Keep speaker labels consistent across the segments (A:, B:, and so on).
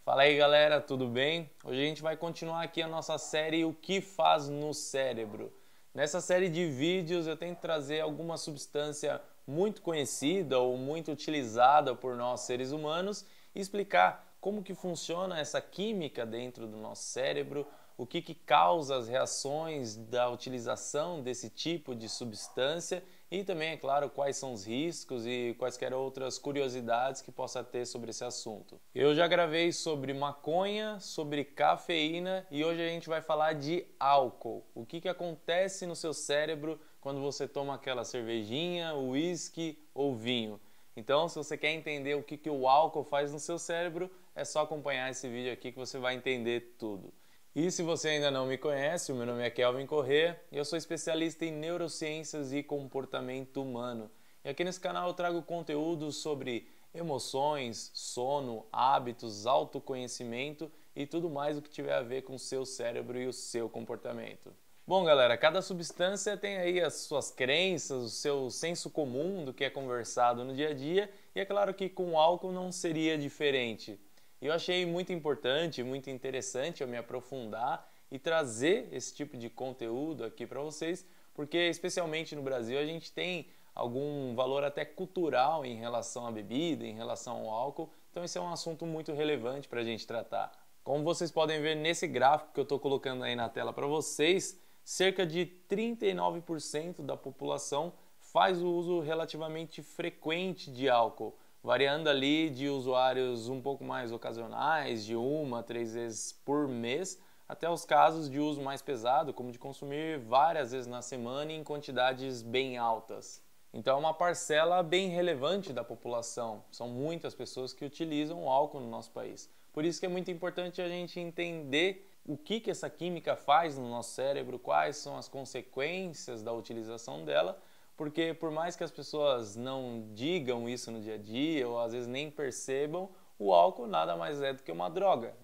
A: Fala aí galera, tudo bem? Hoje a gente vai continuar aqui a nossa série O que faz no cérebro. Nessa série de vídeos eu tento trazer alguma substância muito conhecida ou muito utilizada por nós seres humanos e explicar como que funciona essa química dentro do nosso cérebro, o que causa as reações da utilização desse tipo de substância e também, é claro, quais são os riscos e quaisquer outras curiosidades que possa ter sobre esse assunto. Eu já gravei sobre maconha, sobre cafeína e hoje a gente vai falar de álcool. O que acontece no seu cérebro quando você toma aquela cervejinha, uísque ou vinho. Então, se você quer entender o que o álcool faz no seu cérebro, é só acompanhar esse vídeo aqui que você vai entender tudo. E se você ainda não me conhece, o meu nome é Kelvin Corrêa e eu sou especialista em neurociências e comportamento humano. E aqui nesse canal eu trago conteúdos sobre emoções, sono, hábitos, autoconhecimento e tudo mais o que tiver a ver com o seu cérebro e o seu comportamento. Bom galera, cada substância tem aí as suas crenças, o seu senso comum do que é conversado no dia a dia e é claro que com o álcool não seria diferente. E eu achei muito importante, muito interessante eu me aprofundar e trazer esse tipo de conteúdo aqui para vocês, porque especialmente no Brasil a gente tem algum valor até cultural em relação à bebida, em relação ao álcool, então esse é um assunto muito relevante para a gente tratar. Como vocês podem ver nesse gráfico que eu estou colocando aí na tela para vocês, cerca de 39% da população faz o uso relativamente frequente de álcool, variando ali de usuários um pouco mais ocasionais, de 1 a 3 vezes por mês, até os casos de uso mais pesado, como de consumir várias vezes na semana em quantidades bem altas. Então é uma parcela bem relevante da população, são muitas pessoas que utilizam o álcool no nosso país. Por isso que é muito importante a gente entender o que essa química faz no nosso cérebro, quais são as consequências da utilização dela, porque por mais que as pessoas não digam isso no dia a dia ou às vezes nem percebam, o álcool nada mais é do que uma droga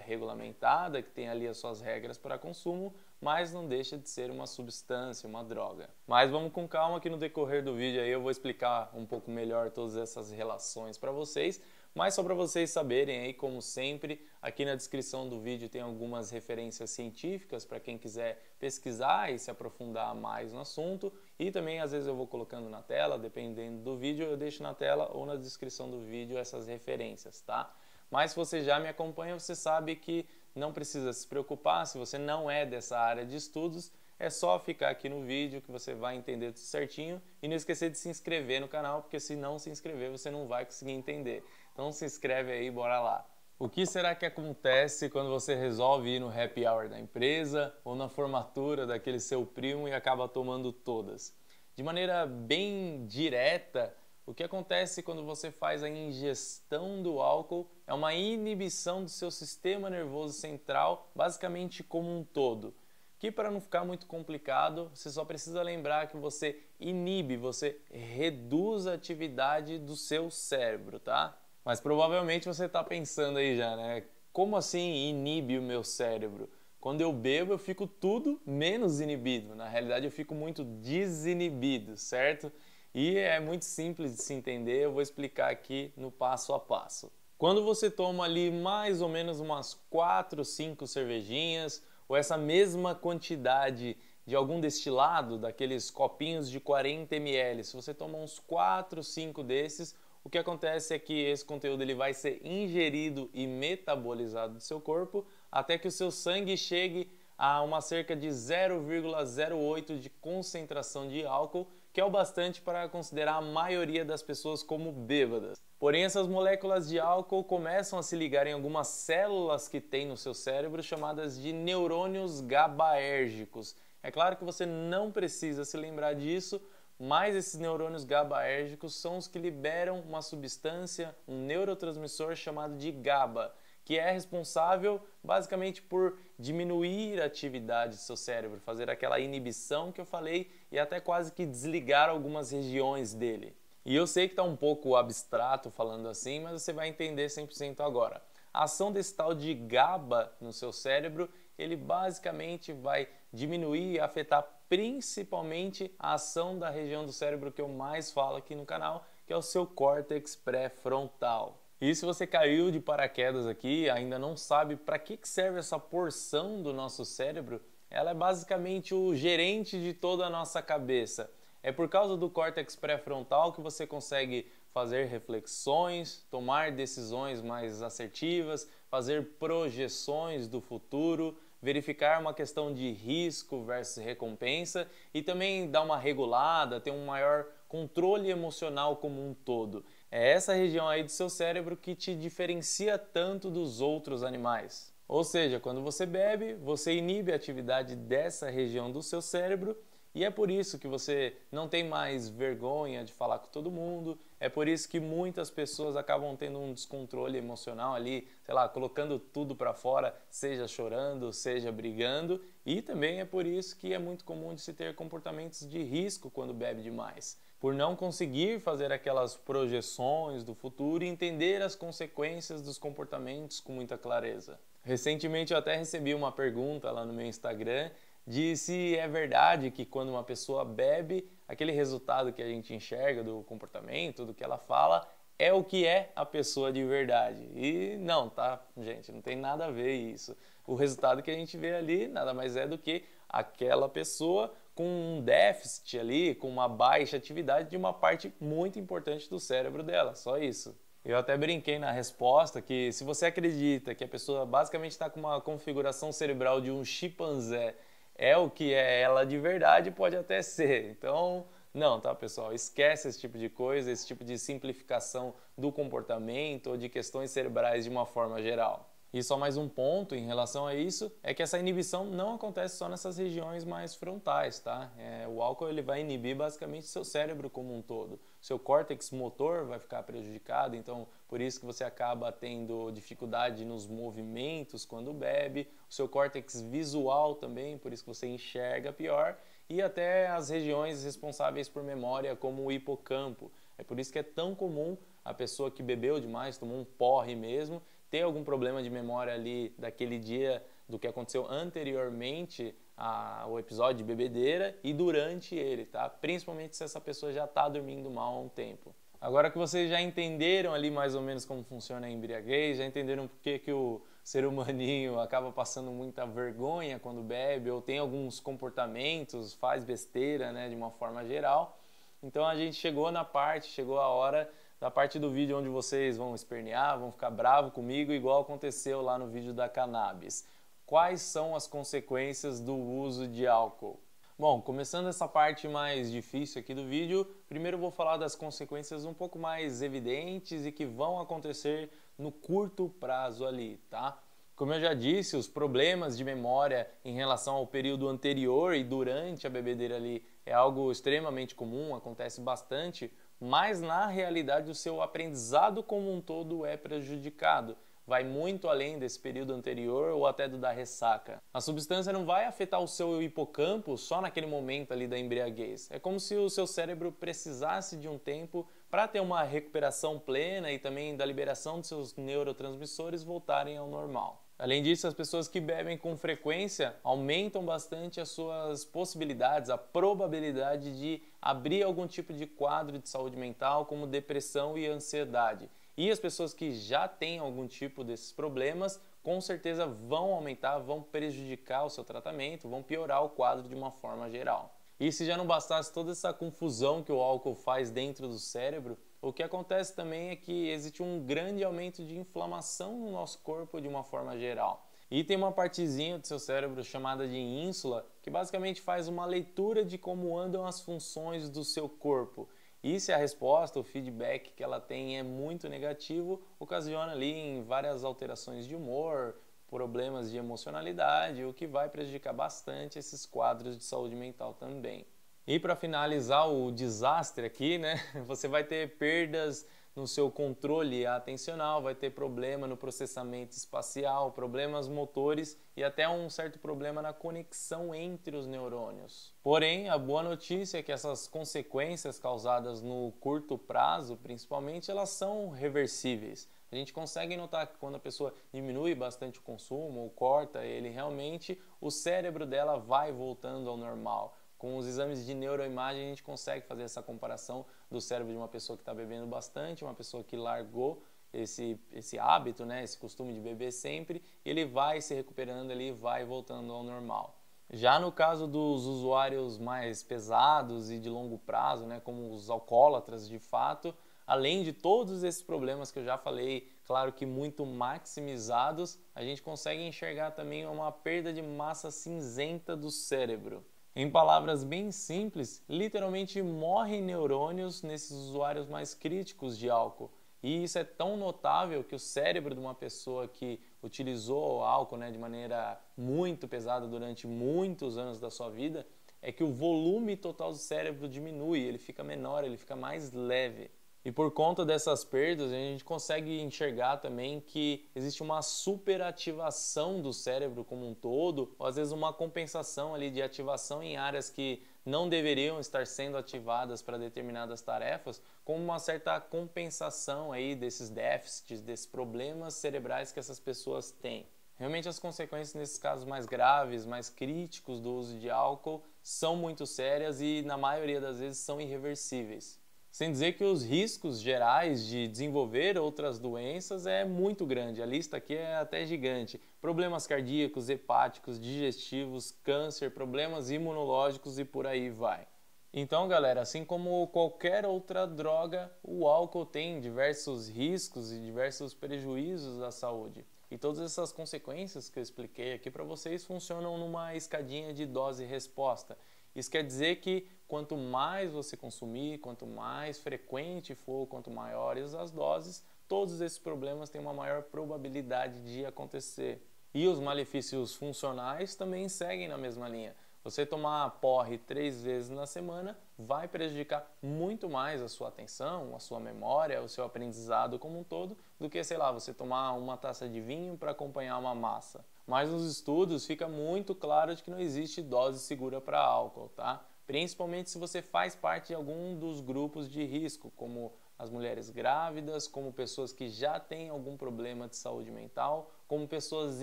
A: regulamentada que tem ali as suas regras para consumo, mas não deixa de ser uma substância, uma droga. Mas vamos com calma que no decorrer do vídeo aí eu vou explicar um pouco melhor todas essas relações para vocês, mas só para vocês saberem aí, como sempre, aqui na descrição do vídeo tem algumas referências científicas para quem quiser pesquisar e se aprofundar mais no assunto, e também às vezes eu vou colocando na tela, dependendo do vídeo, eu deixo na tela ou na descrição do vídeo essas referências, tá? Mas se você já me acompanha, você sabe que não precisa se preocupar, se você não é dessa área de estudos, é só ficar aqui no vídeo que você vai entender tudo certinho e não esquecer de se inscrever no canal, porque se não se inscrever você não vai conseguir entender. Então se inscreve aí, bora lá! O que será que acontece quando você resolve ir no happy hour da empresa ou na formatura daquele seu primo e acaba tomando todas? De maneira bem direta, o que acontece quando você faz a ingestão do álcool é uma inibição do seu sistema nervoso central, basicamente como um todo. Que para não ficar muito complicado, você só precisa lembrar que você inibe, você reduz a atividade do seu cérebro, tá? Mas provavelmente você está pensando aí já, né? Como assim inibe o meu cérebro? Quando eu bebo eu fico tudo menos inibido. Na realidade eu fico muito desinibido, certo? E é muito simples de se entender, eu vou explicar aqui no passo a passo. Quando você toma ali mais ou menos umas 4, 5 cervejinhas, ou essa mesma quantidade de algum destilado, daqueles copinhos de 40 ml, se você toma uns 4, 5 desses, o que acontece é que esse conteúdo ele vai ser ingerido e metabolizado do seu corpo até que o seu sangue chegue a uma cerca de 0,08 de concentração de álcool, que é o bastante para considerar a maioria das pessoas como bêbadas. Porém, essas moléculas de álcool começam a se ligar em algumas células que tem no seu cérebro chamadas de neurônios GABAérgicos. É claro que você não precisa se lembrar disso, mas esses neurônios GABAérgicos são os que liberam uma substância, um neurotransmissor chamado de GABA, que é responsável basicamente por diminuir a atividade do seu cérebro, fazer aquela inibição que eu falei e até quase que desligar algumas regiões dele. E eu sei que está um pouco abstrato falando assim, mas você vai entender 100% agora. A ação desse tal de GABA no seu cérebro, ele basicamente vai diminuir e afetar principalmente a ação da região do cérebro que eu mais falo aqui no canal, que é o seu córtex pré-frontal. E se você caiu de paraquedas aqui, ainda não sabe para que serve essa porção do nosso cérebro, ela é basicamente o gerente de toda a nossa cabeça. É por causa do córtex pré-frontal que você consegue fazer reflexões, tomar decisões mais assertivas, fazer projeções do futuro, verificar uma questão de risco versus recompensa e também dar uma regulada, ter um maior controle emocional como um todo. É essa região aí do seu cérebro que te diferencia tanto dos outros animais. Ou seja, quando você bebe, você inibe a atividade dessa região do seu cérebro e é por isso que você não tem mais vergonha de falar com todo mundo, é por isso que muitas pessoas acabam tendo um descontrole emocional ali, sei lá, colocando tudo para fora, seja chorando, seja brigando, e também é por isso que é muito comum de se ter comportamentos de risco quando bebe demais, por não conseguir fazer aquelas projeções do futuro e entender as consequências dos comportamentos com muita clareza. Recentemente eu até recebi uma pergunta lá no meu Instagram de se é verdade que quando uma pessoa bebe, aquele resultado que a gente enxerga do comportamento, do que ela fala, é o que é a pessoa de verdade. E não, tá, gente, não tem nada a ver isso. O resultado que a gente vê ali nada mais é do que aquela pessoa com um déficit ali, com uma baixa atividade de uma parte muito importante do cérebro dela, só isso. Eu até brinquei na resposta que se você acredita que a pessoa basicamente está com uma configuração cerebral de um chimpanzé, é o que é ela de verdade, pode até ser. Então, não, tá, pessoal? Esquece esse tipo de coisa, esse tipo de simplificação do comportamento ou de questões cerebrais de uma forma geral. E só mais um ponto em relação a isso é que essa inibição não acontece só nessas regiões mais frontais, tá? O álcool ele vai inibir basicamente seu cérebro como um todo. Seu córtex motor vai ficar prejudicado, então por isso que você acaba tendo dificuldade nos movimentos quando bebe. O seu córtex visual também, por isso que você enxerga pior. E até as regiões responsáveis por memória, como o hipocampo. É por isso que é tão comum a pessoa que bebeu demais, tomou um porre mesmo, ter algum problema de memória ali daquele dia do que aconteceu anteriormente ao episódio de bebedeira e durante ele, tá? Principalmente se essa pessoa já está dormindo mal há um tempo. Agora que vocês já entenderam ali mais ou menos como funciona a embriaguez, já entenderam por que o ser humaninho acaba passando muita vergonha quando bebe ou tem alguns comportamentos, faz besteira, né, de uma forma geral. Então a gente chegou a hora da parte do vídeo onde vocês vão espernear, vão ficar bravos comigo, igual aconteceu lá no vídeo da cannabis. Quais são as consequências do uso de álcool? Bom, começando essa parte mais difícil aqui do vídeo, primeiro eu vou falar das consequências um pouco mais evidentes e que vão acontecer no curto prazo ali, tá? Como eu já disse, os problemas de memória em relação ao período anterior e durante a bebedeira ali é algo extremamente comum, acontece bastante, mas na realidade o seu aprendizado como um todo é prejudicado. Vai muito além desse período anterior ou até do da ressaca. A substância não vai afetar o seu hipocampo só naquele momento ali da embriaguez. É como se o seu cérebro precisasse de um tempo para ter uma recuperação plena e também da liberação de seus neurotransmissores voltarem ao normal. Além disso, as pessoas que bebem com frequência aumentam bastante as suas possibilidades, a probabilidade de abrir algum tipo de quadro de saúde mental, como depressão e ansiedade. E as pessoas que já têm algum tipo desses problemas, com certeza vão aumentar, vão prejudicar o seu tratamento, vão piorar o quadro de uma forma geral. E se já não bastasse toda essa confusão que o álcool faz dentro do cérebro, o que acontece também é que existe um grande aumento de inflamação no nosso corpo de uma forma geral. E tem uma partezinha do seu cérebro chamada de ínsula, que basicamente faz uma leitura de como andam as funções do seu corpo. E se a resposta, o feedback que ela tem é muito negativo, ocasiona ali em várias alterações de humor, problemas de emocionalidade, o que vai prejudicar bastante esses quadros de saúde mental também. E para finalizar o desastre aqui, né, você vai ter perdas no seu controle atencional, vai ter problema no processamento espacial, problemas motores e até um certo problema na conexão entre os neurônios. Porém, a boa notícia é que essas consequências causadas no curto prazo, principalmente, elas são reversíveis. A gente consegue notar que quando a pessoa diminui bastante o consumo ou corta ele, realmente o cérebro dela vai voltando ao normal. Com os exames de neuroimagem a gente consegue fazer essa comparação do cérebro de uma pessoa que está bebendo bastante, uma pessoa que largou esse hábito, né, esse costume de beber sempre, ele vai se recuperando ali, vai voltando ao normal. Já no caso dos usuários mais pesados e de longo prazo, né, como os alcoólatras de fato, além de todos esses problemas que eu já falei, claro que muito maximizados, a gente consegue enxergar também uma perda de massa cinzenta do cérebro. Em palavras bem simples, literalmente morrem neurônios nesses usuários mais críticos de álcool. E isso é tão notável que o cérebro de uma pessoa que utilizou o álcool, né, de maneira muito pesada durante muitos anos da sua vida, é que o volume total do cérebro diminui, ele fica menor, ele fica mais leve. E por conta dessas perdas, a gente consegue enxergar também que existe uma superativação do cérebro como um todo, ou às vezes uma compensação ali de ativação em áreas que não deveriam estar sendo ativadas para determinadas tarefas, como uma certa compensação aí desses déficits, desses problemas cerebrais que essas pessoas têm. Realmente as consequências nesses casos mais graves, mais críticos do uso de álcool são muito sérias e na maioria das vezes são irreversíveis. Sem dizer que os riscos gerais de desenvolver outras doenças é muito grande, a lista aqui é até gigante. Problemas cardíacos, hepáticos, digestivos, câncer, problemas imunológicos e por aí vai. Então, galera, assim como qualquer outra droga, o álcool tem diversos riscos e diversos prejuízos à saúde. E todas essas consequências que eu expliquei aqui para vocês funcionam numa escadinha de dose-resposta. Isso quer dizer que quanto mais você consumir, quanto mais frequente for, quanto maiores as doses, todos esses problemas têm uma maior probabilidade de acontecer. E os malefícios funcionais também seguem na mesma linha. Você tomar porre 3 vezes na semana vai prejudicar muito mais a sua atenção, a sua memória, o seu aprendizado como um todo, do que, sei lá, você tomar uma taça de vinho para acompanhar uma massa. Mas nos estudos fica muito claro de que não existe dose segura para álcool, tá? Principalmente se você faz parte de algum dos grupos de risco, como as mulheres grávidas, como pessoas que já têm algum problema de saúde mental, como pessoas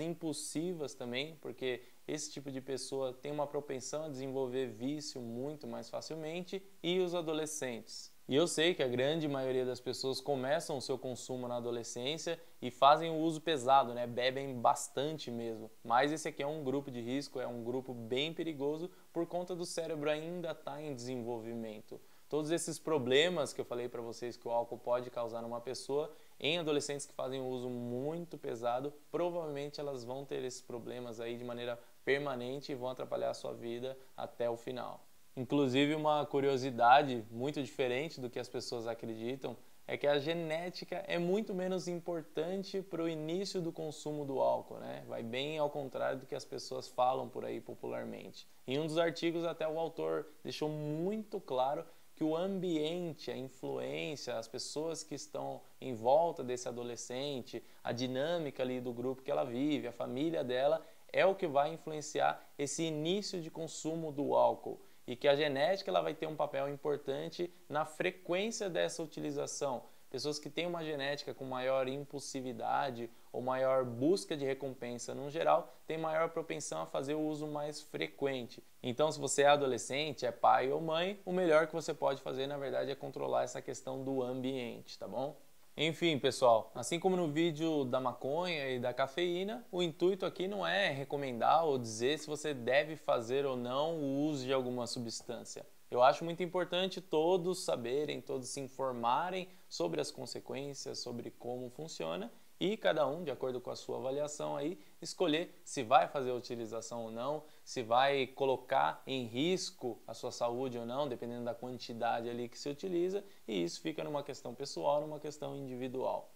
A: impulsivas também, porque esse tipo de pessoa tem uma propensão a desenvolver vício muito mais facilmente, e os adolescentes. E eu sei que a grande maioria das pessoas começam o seu consumo na adolescência e fazem o uso pesado, né? Bebem bastante mesmo. Mas esse aqui é um grupo de risco, é um grupo bem perigoso por conta do cérebro ainda estar em desenvolvimento. Todos esses problemas que eu falei para vocês que o álcool pode causar numa pessoa, em adolescentes que fazem um uso muito pesado, provavelmente elas vão ter esses problemas aí de maneira permanente e vão atrapalhar a sua vida até o final. Inclusive, uma curiosidade muito diferente do que as pessoas acreditam é que a genética é muito menos importante para o início do consumo do álcool, né? Vai bem ao contrário do que as pessoas falam por aí popularmente. Em um dos artigos, até o autor deixou muito claro que o ambiente, a influência, as pessoas que estão em volta desse adolescente, a dinâmica ali do grupo que ela vive, a família dela, é o que vai influenciar esse início de consumo do álcool. E que a genética ela vai ter um papel importante na frequência dessa utilização. Pessoas que têm uma genética com maior impulsividade ou maior busca de recompensa no geral, têm maior propensão a fazer o uso mais frequente. Então, se você é adolescente, é pai ou mãe, o melhor que você pode fazer, na verdade, é controlar essa questão do ambiente, tá bom? Enfim, pessoal, assim como no vídeo da maconha e da cafeína, o intuito aqui não é recomendar ou dizer se você deve fazer ou não o uso de alguma substância. Eu acho muito importante todos saberem, todos se informarem sobre as consequências, sobre como funciona e cada um, de acordo com a sua avaliação aí, escolher se vai fazer a utilização ou não, se vai colocar em risco a sua saúde ou não, dependendo da quantidade ali que se utiliza, e isso fica numa questão pessoal, numa questão individual.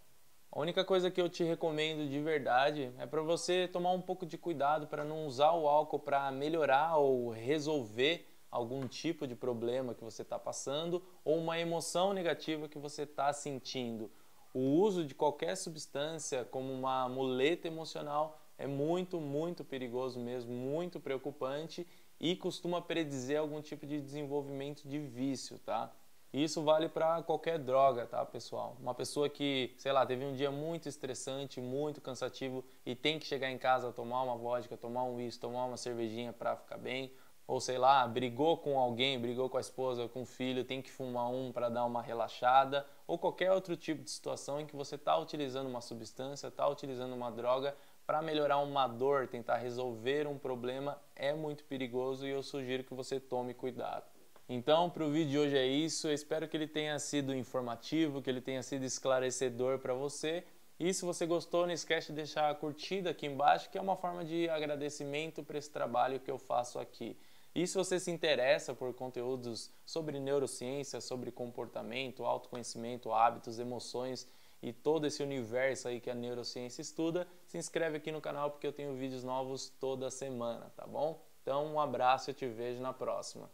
A: A única coisa que eu te recomendo de verdade é para você tomar um pouco de cuidado para não usar o álcool para melhorar ou resolver algum tipo de problema que você está passando ou uma emoção negativa que você está sentindo. O uso de qualquer substância como uma muleta emocional é muito, muito perigoso mesmo, muito preocupante e costuma predizer algum tipo de desenvolvimento de vício, tá? Isso vale para qualquer droga, tá, pessoal? Uma pessoa que, sei lá, teve um dia muito estressante, muito cansativo e tem que chegar em casa tomar uma vodka, tomar um uísque, tomar uma cervejinha para ficar bem, ou sei lá, brigou com alguém, brigou com a esposa, com o filho, tem que fumar um para dar uma relaxada, ou qualquer outro tipo de situação em que você está utilizando uma substância, está utilizando uma droga para melhorar uma dor, tentar resolver um problema, é muito perigoso e eu sugiro que você tome cuidado. Então, para o vídeo de hoje é isso. Eu espero que ele tenha sido informativo, que ele tenha sido esclarecedor para você. E se você gostou, não esquece de deixar a curtida aqui embaixo, que é uma forma de agradecimento por esse trabalho que eu faço aqui. E se você se interessa por conteúdos sobre neurociência, sobre comportamento, autoconhecimento, hábitos, emoções e todo esse universo aí que a neurociência estuda, se inscreve aqui no canal porque eu tenho vídeos novos toda semana, tá bom? Então, um abraço e eu te vejo na próxima.